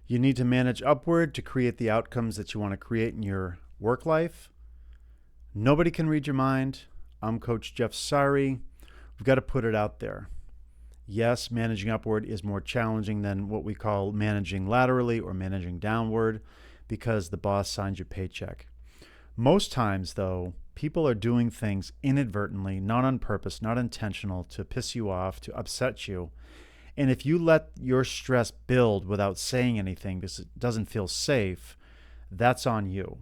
You need to manage upward to create the outcomes that you want to create in your work life. Nobody can read your mind. I'm Coach Jeff Sari. We've got to put it out there. Yes, managing upward is more challenging than what we call managing laterally or managing downward because the boss signs your paycheck. Most times, though, people are doing things inadvertently, not on purpose, not intentional, to piss you off, to upset you. And if you let your stress build without saying anything because it doesn't feel safe, that's on you.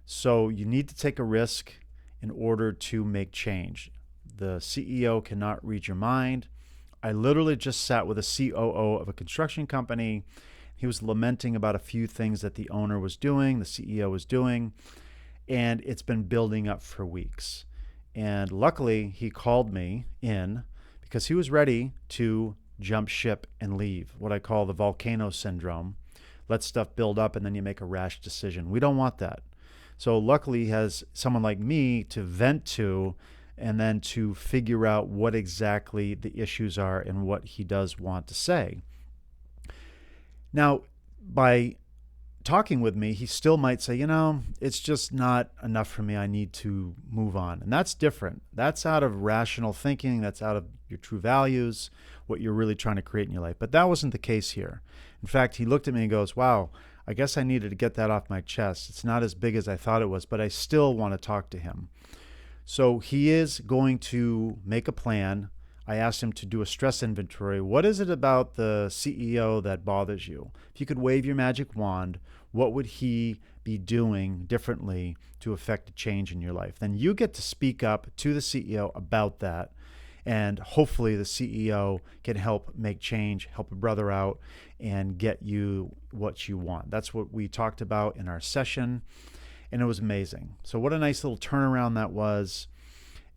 So you need to take a risk in order to make change. The CEO cannot read your mind. I literally just sat with a COO of a construction company. He was lamenting about a few things that the owner was doing, the CEO was doing, and it's been building up for weeks. And luckily, he called me in because he was ready to jump ship and leave, what I call the volcano syndrome. Let stuff build up and then you make a rash decision. We don't want that. So luckily, he has someone like me to vent to and then to figure out what exactly the issues are and what he does want to say. Now, by talking with me, he still might say, it's just not enough for me. I need to move on. And that's different. That's out of rational thinking. That's out of your true values, what you're really trying to create in your life. But that wasn't the case here. In fact, he looked at me and goes, wow, I guess I needed to get that off my chest. It's not as big as I thought it was, but I still want to talk to him. So he is going to make a plan. I asked him to do a stress inventory. What is it about the CEO that bothers you? If you could wave your magic wand, what would he be doing differently to affect a change in your life? Then you get to speak up to the CEO about that. And hopefully the CEO can help make change, help a brother out, and get you what you want. That's what we talked about in our session. And it was amazing. So what a nice little turnaround that was.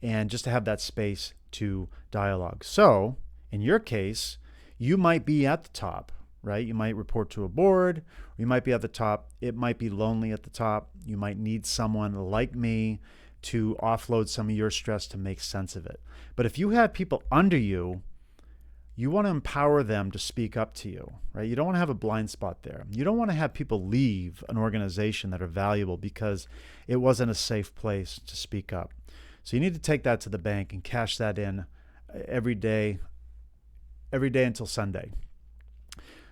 And just to have that space to dialogue. So in your case, you might be at the top, right? You might report to a board, or you might be at the top. It might be lonely at the top. You might need someone like me to offload some of your stress to make sense of it. But if you have people under you, you want to empower them to speak up to you, right? You don't want to have a blind spot there. You don't want to have people leave an organization that are valuable because it wasn't a safe place to speak up. So you need to take that to the bank and cash that in every day until Sunday.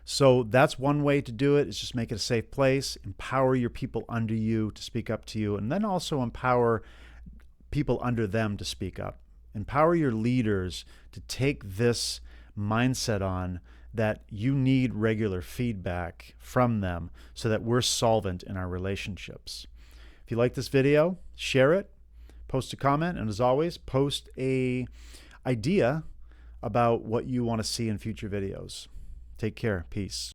So that's one way to do it, is just make it a safe place, empower your people under you to speak up to you, and then also empower people under them to speak up. Empower your leaders to take this mindset on that you need regular feedback from them so that we're solvent in our relationships. If you like this video, share it, post a comment, and as always, post an idea about what you want to see in future videos. Take care. Peace.